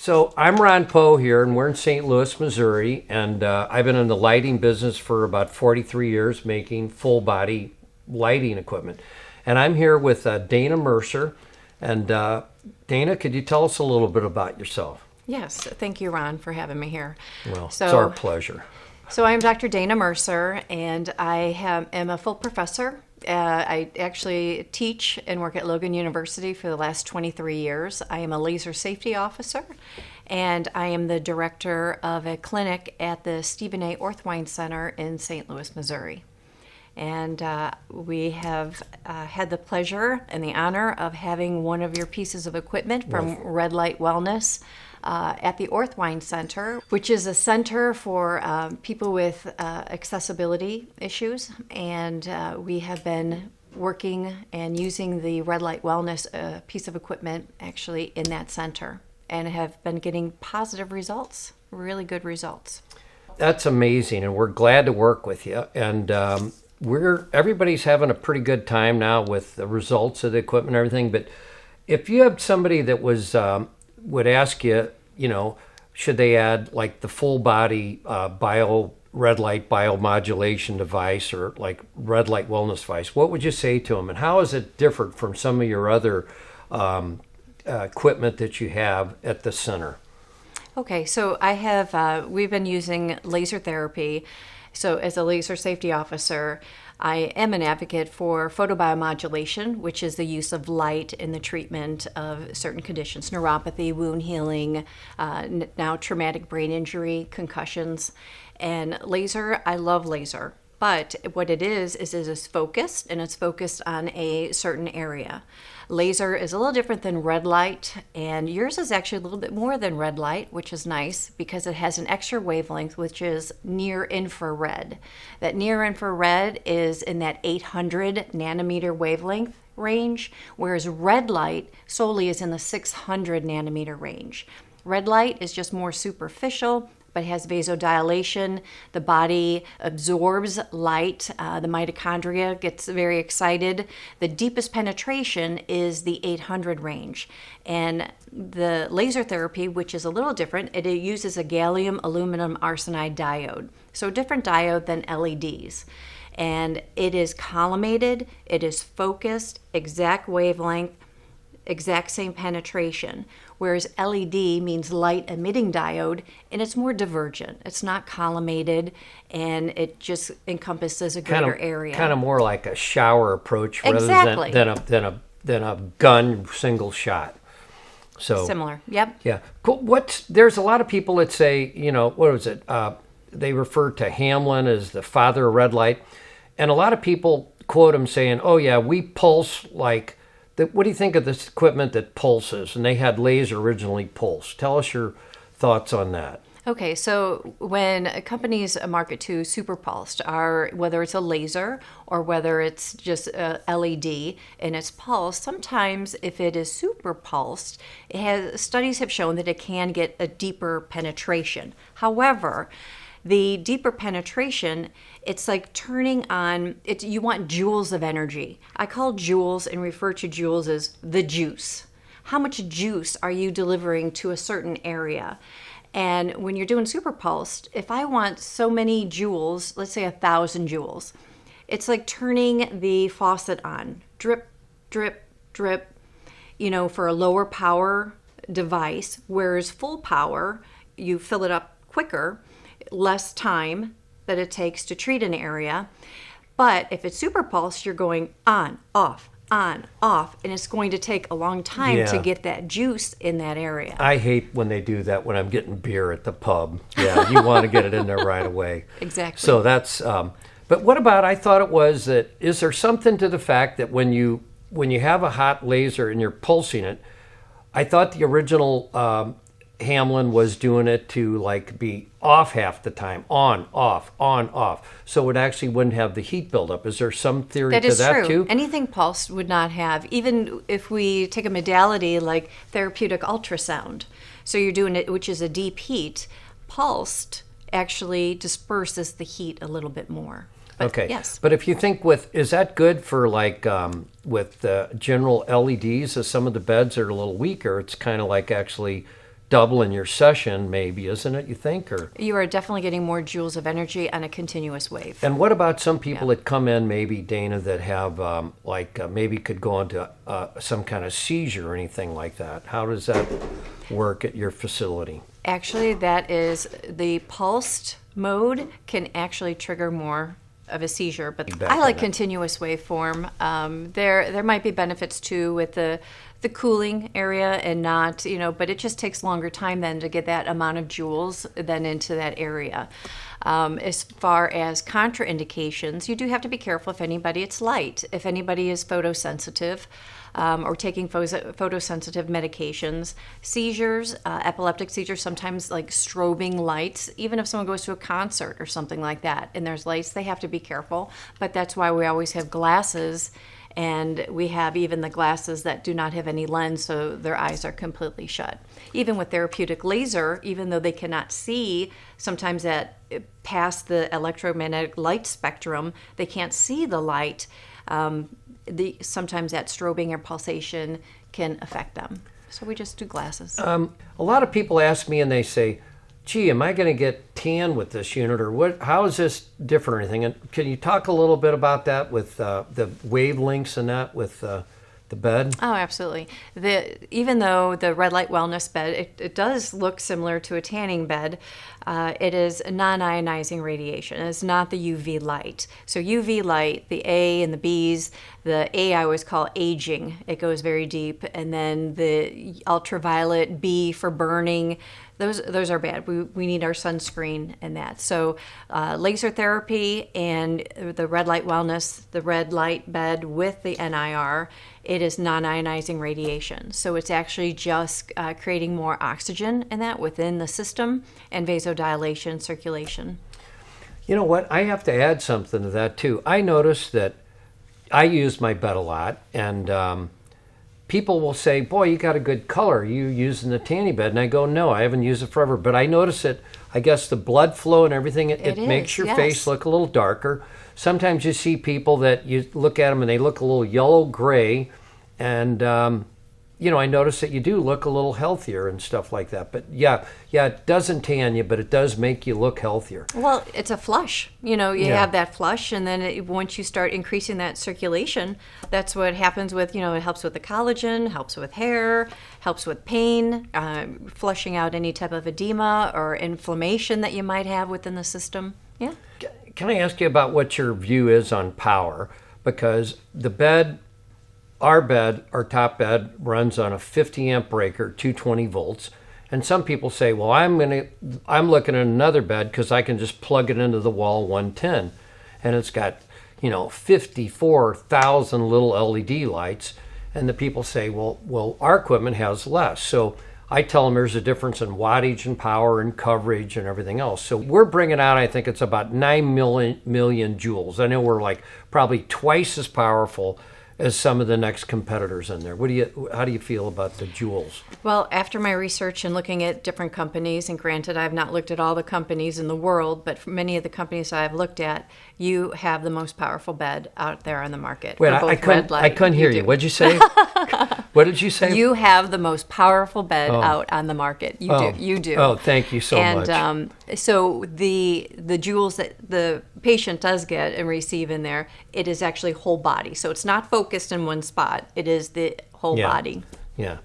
So I'm Ron Poe here, and we're in St. Louis, Missouri, and I've been in the lighting business for about 43 years, making full-body lighting equipment. And I'm here with Dana Mercer. And Dana, could you tell us a little bit about yourself? Yes, thank you, Ron, for having me here. Well, it's our pleasure. So I'm Dr. Dana Mercer, and I am a full professor. I actually teach and work at Logan University for the last 23 years. I am a laser safety officer, and I am the director of a clinic at the Stephen A. Orthwein Center in St. Louis, Missouri. And we have had the pleasure and the honor of having one of your pieces of equipment from Red Light Wellness at the Orthwein Center, which is a center for people with accessibility issues. And we have been working and using the Red Light Wellness piece of equipment actually in that center and have been getting positive results, really good results. That's amazing, and we're glad to work with you. And everybody's having a pretty good time now with the results of the equipment and everything. But if you have somebody that would ask you, should they add like the full body red light biomodulation device or like red light wellness device, what would you say to them? And how is it different from some of your other equipment that you have at the center? Okay, so we've been using laser therapy. So as a laser safety officer, I am an advocate for photobiomodulation, which is the use of light in the treatment of certain conditions, neuropathy, wound healing, now traumatic brain injury, concussions. And laser, I love laser. But what it is it is focused, and it's focused on a certain area. Laser is a little different than red light, and yours is actually a little bit more than red light, which is nice because it has an extra wavelength, which is near infrared. That near infrared is in that 800 nanometer wavelength range, whereas red light solely is in the 600 nanometer range. Red light is just more superficial, but has vasodilation. The body absorbs light. The mitochondria gets very excited. The deepest penetration is the 800 range. And the laser therapy, which is a little different, it uses a gallium aluminum arsenide diode. So a different diode than LEDs. And it is collimated, it is focused, exact wavelength, exact same penetration, whereas LED means light emitting diode, and it's more divergent. It's not collimated, and it just encompasses a greater area. Kind of more like a shower approach rather than a gun single shot. So similar. Yep. Yeah. Cool. There's a lot of people that say, what was it? They refer to Hamlin as the father of red light, and a lot of people quote him saying, "Oh yeah, we pulse like." What do you think of this equipment that pulses? And they had laser originally pulse. Tell us your thoughts on that. Okay, so when companies market to super pulsed, whether it's a laser or whether it's just a LED and it's pulsed, sometimes if it is super pulsed, studies have shown that it can get a deeper penetration. However, the deeper penetration, it's like turning on, you want joules of energy. I call joules and refer to joules as the juice. How much juice are you delivering to a certain area? And when you're doing super pulsed, if I want so many joules, let's say 1,000 joules, it's like turning the faucet on. Drip, drip, drip, for a lower power device, whereas full power, you fill it up quicker, less time that it takes to treat an area. But if it's super pulse, you're going on, off, and it's going to take a long time to get that juice in that area. I hate when they do that when I'm getting beer at the pub. Yeah, you want to get it in there right away. Exactly. So that's, but what about, I thought it was that, is there something to the fact that when you have a hot laser and you're pulsing it, I thought the original Hamlin was doing it to like be off half the time, on, off, so it actually wouldn't have the heat buildup. Is there some theory to that true. too? Anything pulsed would not have, even if we take a modality like therapeutic ultrasound, so you're doing it, which is a deep heat, pulsed actually disperses the heat a little bit more. But okay. Yes. But if you think is that good for like with general LEDs, as some of the beds are a little weaker, it's kind of like actually doubling your session, maybe, isn't it, you think? Or You are definitely getting more joules of energy on a continuous wave. And what about some people that come in, maybe, Dana, that have maybe could go into some kind of seizure or anything like that? How does that work at your facility? Actually, that is the pulsed mode can actually trigger more of a seizure, but I like continuous waveform. There might be benefits too with the cooling area and not, but it just takes longer time then to get that amount of joules then into that area. As far as contraindications, you do have to be careful if anybody, it's light. If anybody is photosensitive or taking photosensitive medications, seizures, epileptic seizures, sometimes like strobing lights, even if someone goes to a concert or something like that, and there's lights, they have to be careful. But that's why we always have glasses, and we have even the glasses that do not have any lens, so their eyes are completely shut. Even with therapeutic laser, even though they cannot see, sometimes that past the electromagnetic light spectrum, they can't see the light. Sometimes that strobing or pulsation can affect them. So we just do glasses. A lot of people ask me and they say, gee, am I going to get tan with this unit, or what? How is this different or anything? And can you talk a little bit about that with the wavelengths and that with the bed? Oh, absolutely. Even though the red light wellness bed, it does look similar to a tanning bed, it is non-ionizing radiation. It's not the UV light. So UV light, the A and the Bs, the A I always call aging. It goes very deep. And then the ultraviolet, B for burning, those are bad. We need our sunscreen and that. So laser therapy and the red light wellness, the red light bed with the NIR, it is non-ionizing radiation. So it's actually just creating more oxygen in that within the system and vasodilation, circulation. You know what? I have to add something to that too. I noticed that I use my bed a lot, and people will say, boy, you got a good color. You using the tanning bed? And I go, no, I haven't used it forever. But I notice it, I guess the blood flow and everything, it makes your face look a little darker. Sometimes you see people that you look at them and they look a little yellow-gray. And, I notice that you do look a little healthier and stuff like that. But yeah, it doesn't tan you, but it does make you look healthier. Well, it's a flush. You have that flush, and then once you start increasing that circulation, that's what happens with, it helps with the collagen, helps with hair, helps with pain, flushing out any type of edema or inflammation that you might have within the system. Yeah. Can I ask you about what your view is on power? Because the bed, our top bed runs on a 50 amp breaker, 220 volts. And some people say, well, I'm looking at another bed because I can just plug it into the wall 110. And it's got, 54,000 little LED lights. And the people say, well, our equipment has less. So I tell them there's a difference in wattage and power and coverage and everything else. So we're bringing out, I think it's about 9 million joules. I know we're like probably twice as powerful as some of the next competitors in there. How do you feel about the joules? Well, after my research and looking at different companies, and granted, I've not looked at all the companies in the world, but for many of the companies I've looked at, you have the most powerful bed out there on the market. Wait, I couldn't hear you. What'd you say? What did you say? You have the most powerful bed out on the market. You do. Oh, thank you so much. And so the joules that the patient does get and receive in there, it is actually whole body. So it's not focused in one spot. It is the whole body. Yeah.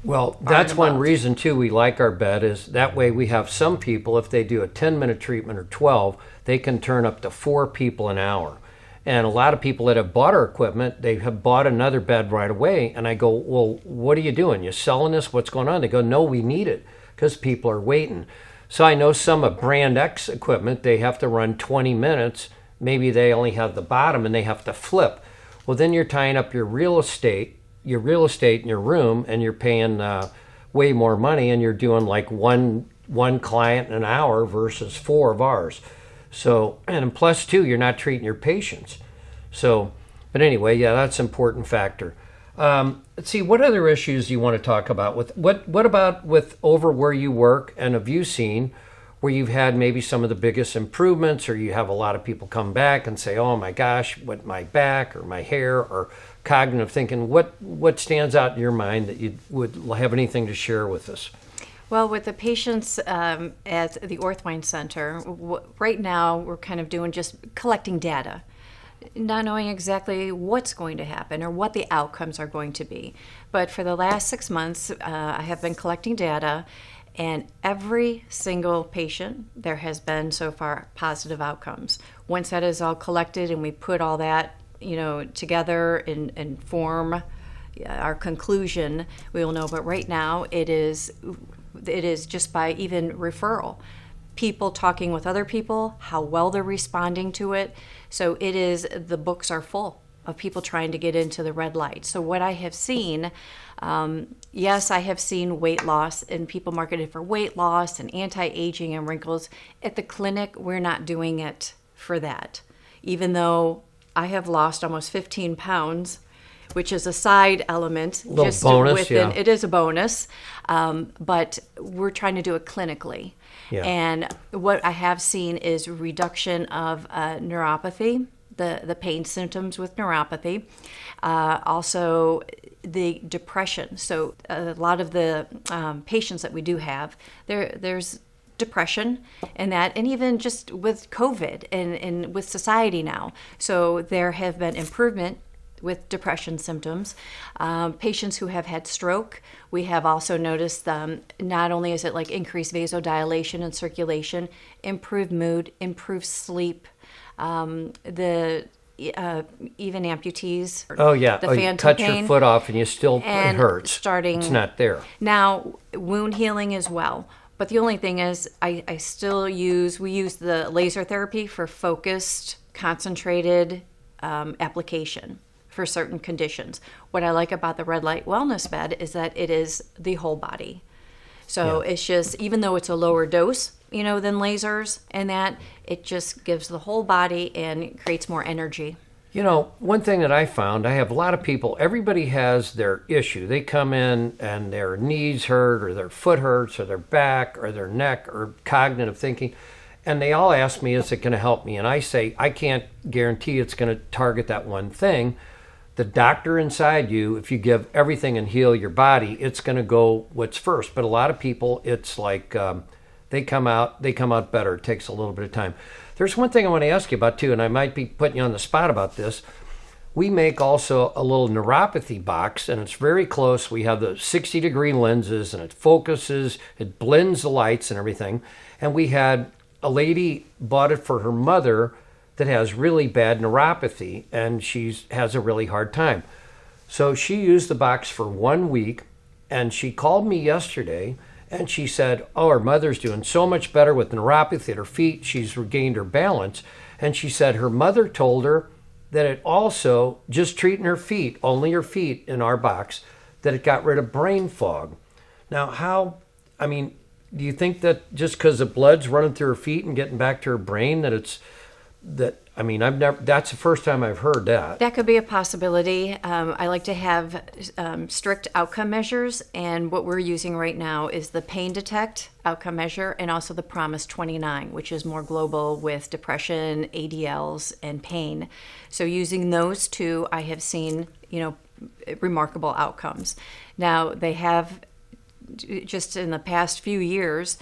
Well, that's one reason, too, we like our bed is that way we have some people, if they do a 10-minute treatment or 12, they can turn up to 4 people an hour. And a lot of people that have bought our equipment, they have bought another bed right away. And I go, well, what are you doing? You selling this? What's going on? They go, no, we need it because people are waiting. So I know some of Brand X equipment, they have to run 20 minutes. Maybe they only have the bottom and they have to flip. Well, then you're tying up your real estate in your room, and you're paying way more money, and you're doing like one client an hour versus 4 of ours. So, and plus too, you're not treating your patients. So, but anyway, yeah, that's an important factor. Let's see, what other issues you want to talk about with what about with over where you work, and have you seen where you've had maybe some of the biggest improvements, or you have a lot of people come back and say, oh my gosh, what my back or my hair or cognitive thinking, what stands out in your mind that you would have anything to share with us? Well, with the patients at the Orthwine Center, right now we're kind of doing just collecting data, not knowing exactly what's going to happen or what the outcomes are going to be. But for the last 6 months, I have been collecting data, and every single patient, there has been so far positive outcomes. Once that is all collected and we put all that, together and form our conclusion, we will know. But right now, it is just by even referral, people talking with other people, how well they're responding to it. So the books are full of people trying to get into the red light. So what I have seen, yes, I have seen weight loss and people marketed for weight loss and anti-aging and wrinkles. At the clinic, we're not doing it for that. Even though I have lost almost 15 pounds, which is a side element. Little just bonus, yeah. It is a bonus, but we're trying to do it clinically. Yeah. And what I have seen is reduction of neuropathy, the pain symptoms with neuropathy, also the depression. So a lot of the patients that we do have, there's depression and that, and even just with COVID and with society now. So there have been improvement with depression symptoms. Patients who have had stroke, we have also noticed not only is it like increased vasodilation and circulation, improved mood, improved sleep, even amputees. Oh yeah, the you cut pain, your foot off and it hurts. It's not there. Now, wound healing as well. But the only thing is, we use the laser therapy for focused, concentrated application for certain conditions. What I like about the red light wellness bed is that it is the whole body. So It's just, even though it's a lower dose, than lasers and that, it just gives the whole body and creates more energy. One thing that I found, I have a lot of people, everybody has their issue. They come in and their knees hurt or their foot hurts or their back or their neck or cognitive thinking. And they all ask me, is it going to help me? And I say, I can't guarantee it's going to target that one thing. The doctor inside you, if you give everything and heal your body, it's going to go what's first. But a lot of people, it's like they come out better. It takes a little bit of time. There's one thing I want to ask you about too, and I might be putting you on the spot about this. We make also a little neuropathy box, and it's very close. We have the 60-degree lenses, and it focuses, it blends the lights and everything. And we had a lady bought it for her mother that has really bad neuropathy, and she has a really hard time. So she used the box for 1 week, and she called me yesterday, and she said, her mother's doing so much better with neuropathy at her feet. She's regained her balance. And she said her mother told her that it also, just treating her feet, only her feet in our box, that it got rid of brain fog. Now, do you think that just because the blood's running through her feet and getting back to her brain, that's the first time I've heard that. That could be a possibility. I like to have strict outcome measures, and what we're using right now is the Pain Detect outcome measure and also the Promise 29, which is more global with depression, ADLs, and pain. So using those two, I have seen, remarkable outcomes. Now, they have, just in the past few years,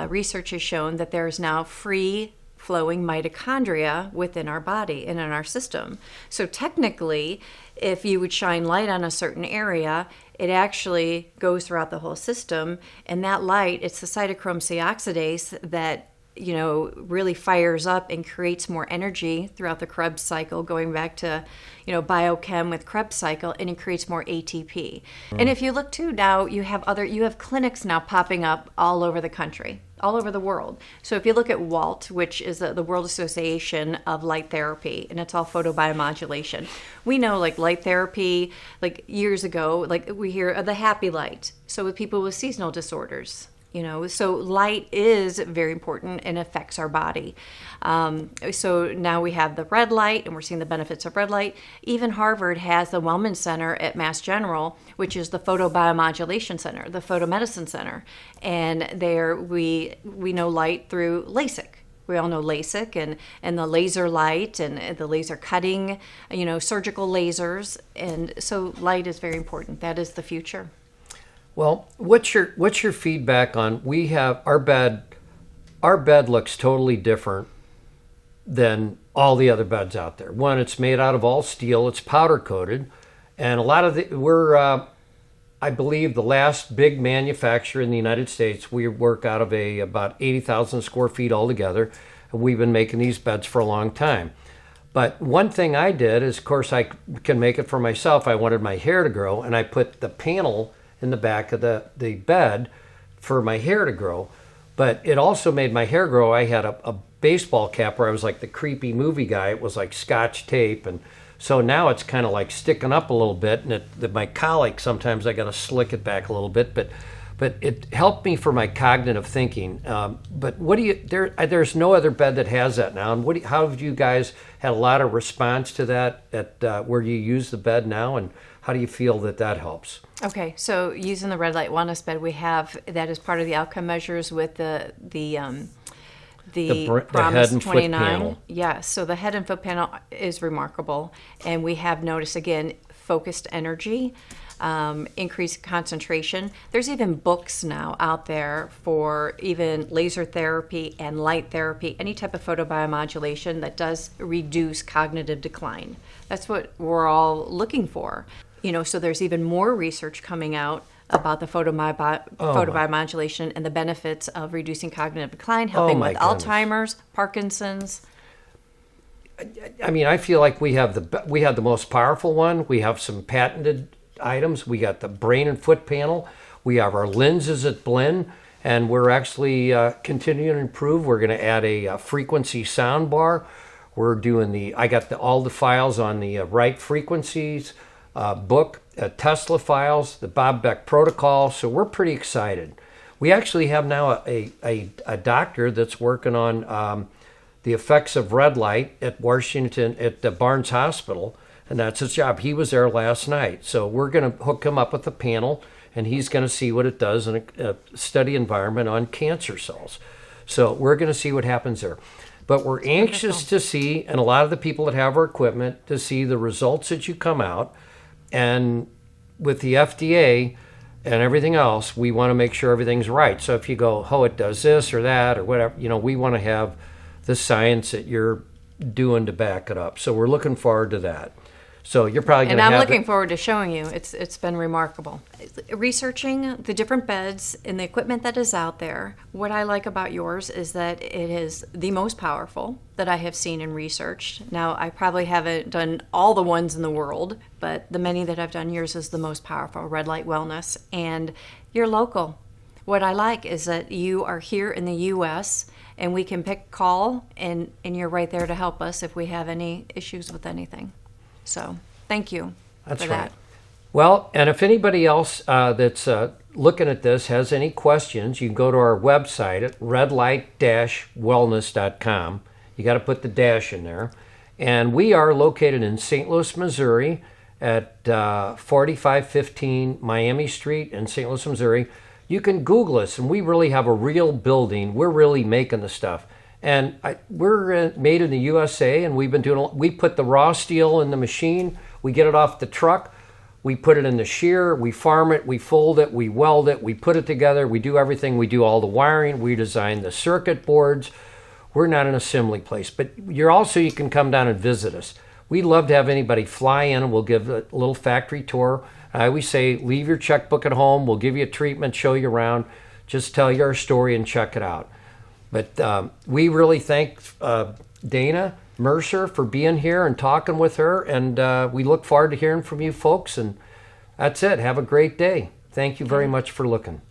research has shown that there is now free flowing mitochondria within our body and in our system. So technically, if you would shine light on a certain area, it actually goes throughout the whole system. And that light, it's the cytochrome C oxidase that really fires up and creates more energy throughout the Krebs cycle, going back to, biochem with Krebs cycle, and it creates more ATP. And if you look too, now you have clinics now popping up all over the country, all over the world. So if you look at WALT, which is the World Association of Light Therapy, and it's all photobiomodulation. We know light therapy, years ago, we hear of the happy light. So with people with seasonal disorders, so light is very important and affects our body. So now we have the red light, and we're seeing the benefits of red light. Even Harvard has the Wellman Center at Mass General, which is the photobiomodulation center, the photomedicine center. And there we know light through LASIK. We all know LASIK and the laser light and the laser cutting, surgical lasers. And so light is very important. That is the future. Well, what's your feedback on we have our bed looks totally different than all the other beds out there. One, it's made out of all steel, it's powder coated, and a lot of the we're I believe the last big manufacturer in the United States. We work out of a about 80,000 square feet altogether, and we've been making these beds for a long time. But one thing I did is, of course, I can make it for myself. I wanted my hair to grow, and I put the panel in the back of the bed for my hair to grow. But it also made my hair grow. I had a baseball cap where I was like the creepy movie guy. It was like Scotch tape, and so now it's kind of like sticking up a little bit. And my colic, sometimes I got to slick it back a little bit, but it helped me for my cognitive thinking. But what do you there's no other bed that has that now. And how have you guys had a lot of response to that at where you use the bed now, and how do you feel that helps? Okay, so using the red light wellness bed, we have that as part of the outcome measures with the The Promise head and foot 29. panel. Yeah, so the head and foot panel is remarkable, and we have noticed again focused energy, increased concentration. There's even books now out there for even laser therapy and light therapy, any type of photobiomodulation that does reduce cognitive decline. That's what we're all looking for. So there's even more research coming out about the photobiomodulation and the benefits of reducing cognitive decline, helping my with goodness. Alzheimer's, Parkinson's. I mean, I feel like we have the most powerful one. We have some patented items. We got the brain and foot panel. We have our lenses at Blinn, and we're actually continuing to improve. We're going to add a frequency sound bar. We're doing I got all the files on the right frequencies book, Tesla files, the Bob Beck protocol. So we're pretty excited. We actually have now a doctor that's working on the effects of red light at Washington at the Barnes Hospital, and that's his job. He was there last night. So we're going to hook him up with a panel, and he's going to see what it does in a study environment on cancer cells. So we're going to see what happens there. But we're anxious to see, and a lot of the people that have our equipment, to see the results that you come out. And with the FDA and everything else, we want to make sure everything's right. So if you go, oh, it does this or that or whatever, we want to have the science that you're doing to back it up. So we're looking forward to that. So you're probably going to have And I'm looking forward to showing you. It's been remarkable. Researching the different beds and the equipment that is out there, what I like about yours is that it is the most powerful that I have seen and researched. Now, I probably haven't done all the ones in the world, but the many that I've done, yours is the most powerful, Red Light Wellness. And you're local. What I like is that you are here in the U.S., and we can call, and you're right there to help us if we have any issues with anything. So thank you That's for right. that. Well, and if anybody else that's looking at this has any questions, you can go to our website at redlight-wellness.com. You got to put the dash in there. And we are located in St. Louis, Missouri at 4515 Miami Street in St. Louis, Missouri. You can Google us, and we really have a real building. We're really making the stuff. And we're made in the USA, and we've been doing. We put the raw steel in the machine. We get it off the truck. We put it in the shear. We farm it. We fold it. We weld it. We put it together. We do everything. We do all the wiring. We design the circuit boards. We're not an assembly place, but you can come down and visit us. We'd love to have anybody fly in, and we'll give a little factory tour. I always say, leave your checkbook at home. We'll give you a treatment, show you around. Just tell your story and check it out. But we really thank Dana Mercer for being here and talking with her, and we look forward to hearing from you folks. And that's it. Have a great day. Thank you very much for looking.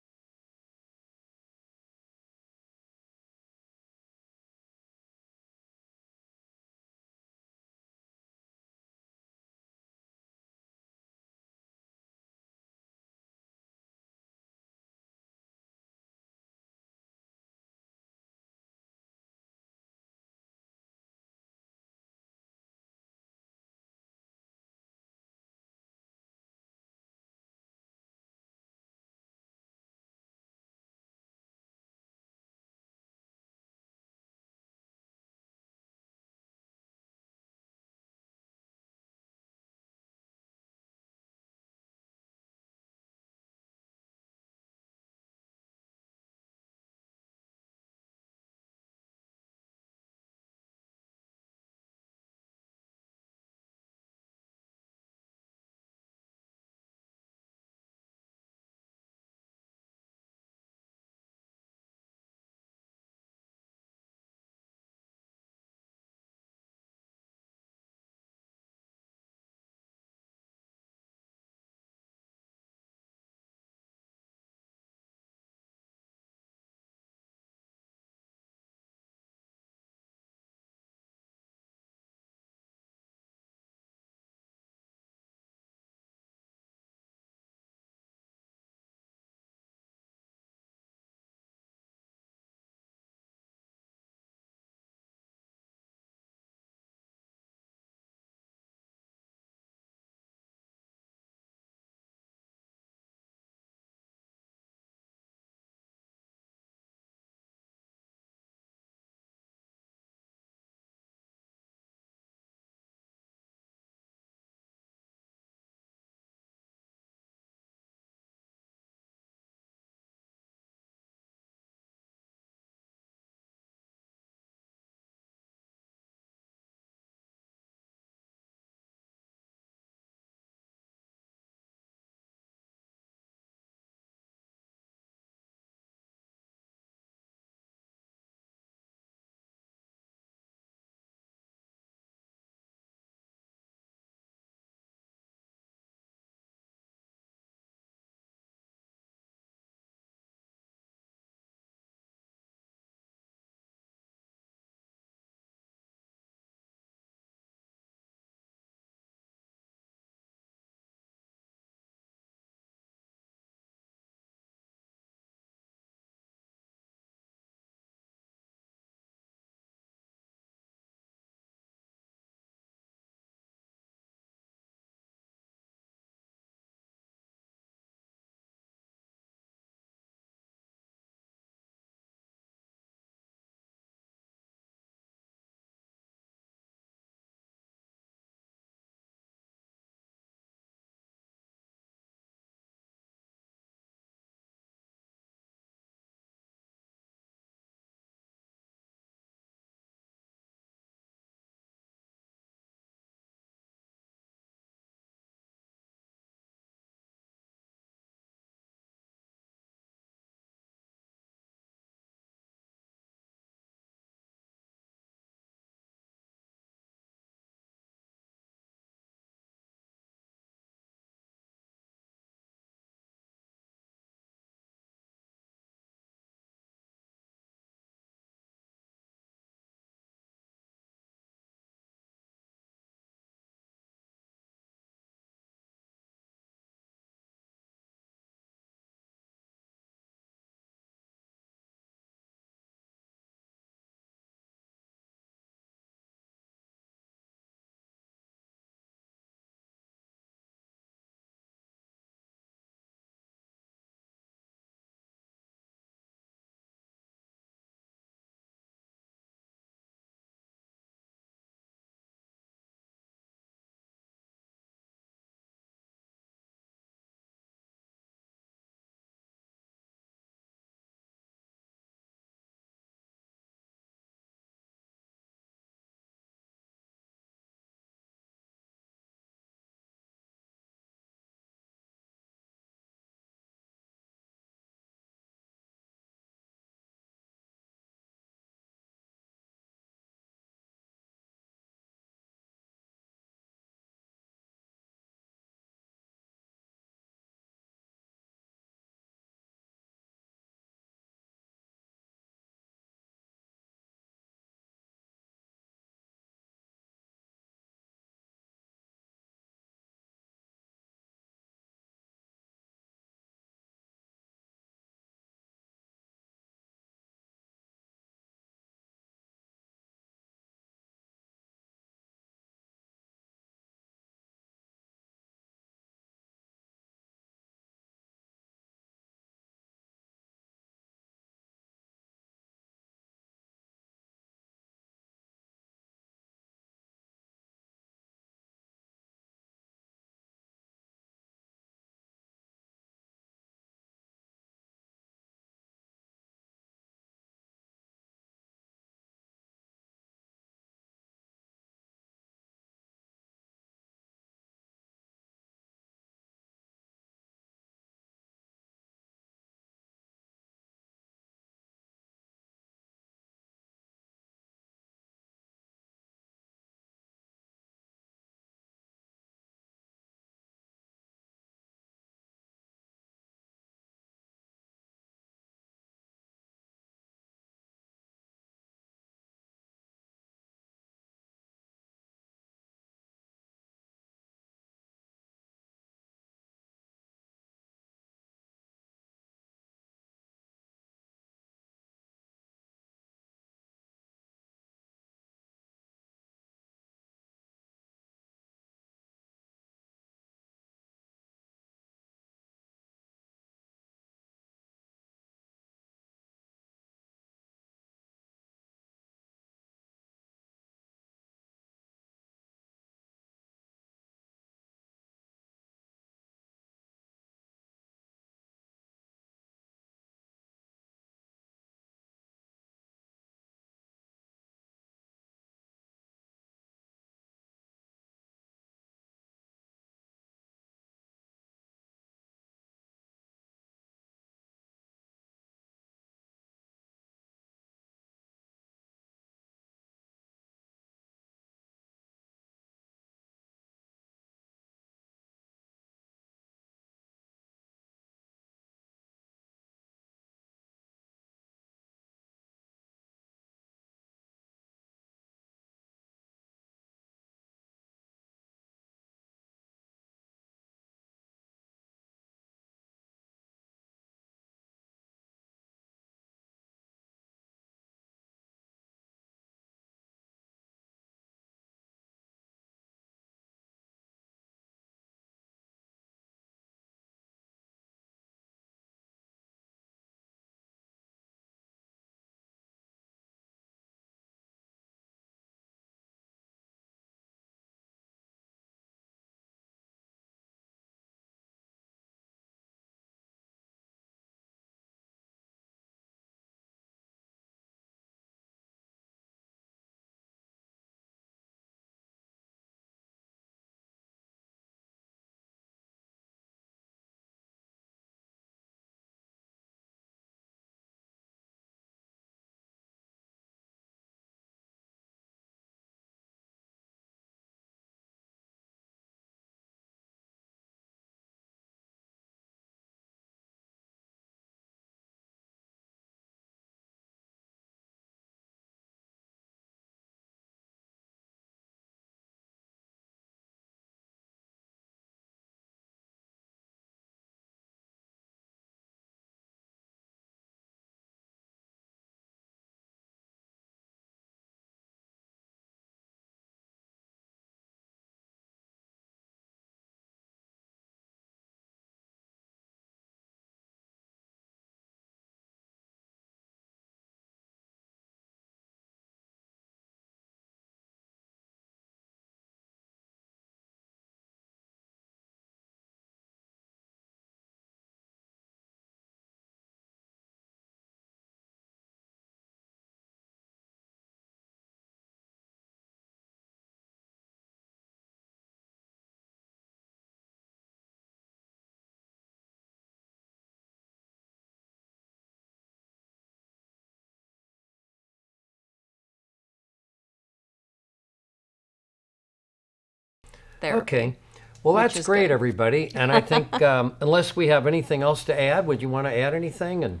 therapy. Okay. Well, which that's is great, good. everybody. And I think unless we have anything else to add, would you want to add anything? And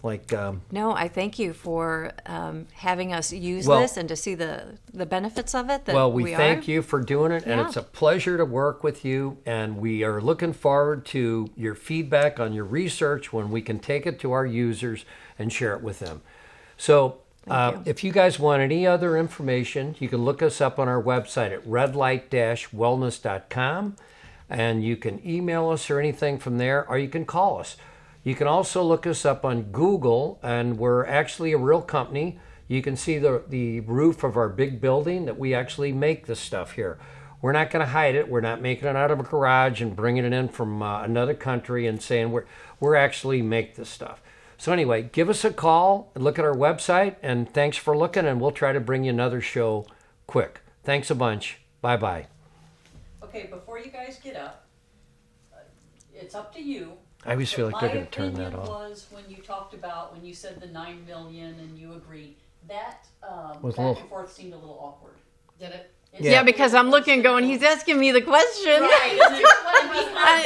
like, No, I thank you for having us use Well- this and to see the benefits of it. That well, we thank are. you for doing it, and Yeah. it's a pleasure to work with you. And we are looking forward to your feedback on your research when we can take it to our users and share it with them. So, Thank you. if you guys want any other information, you can look us up on our website at redlight-wellness.com, and you can email us or anything from there, or you can call us. You can also look us up on Google, and we're actually a real company. You can see the roof of our big building that we actually make this stuff here. We're not going to hide it. We're not making it out of a garage and bringing it in from another country and saying we're actually make this stuff. So anyway, give us a call and look at our website, and thanks for looking, and we'll try to bring you another show quick. Thanks a bunch. Bye-bye. Okay, before you guys get up, it's up to you. I always feel like they're My going to turn that opinion off. was when you talked about, when you said the 9 million and you agreed, that Was a back little- and forth seemed a little awkward. Did it? Yeah, because I'm looking, going, he's asking me the question. Right.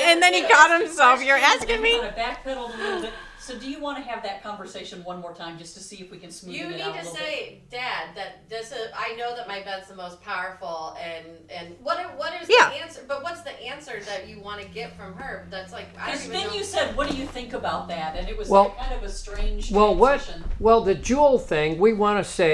And then he caught himself. You're asking me? Kind of backpedaled a little bit. So do you want to have that conversation one more time just to see if we can smooth You it need out a to little say, Dad, that this is. I know that my bed's the most powerful, and what is Yeah. the answer? But what's the answer that you want to get from her? That's like I don't Because even then know. you said, what do you think about that? And it was Well- like kind of a strange Well, transition. Well, the jewel thing, we want to say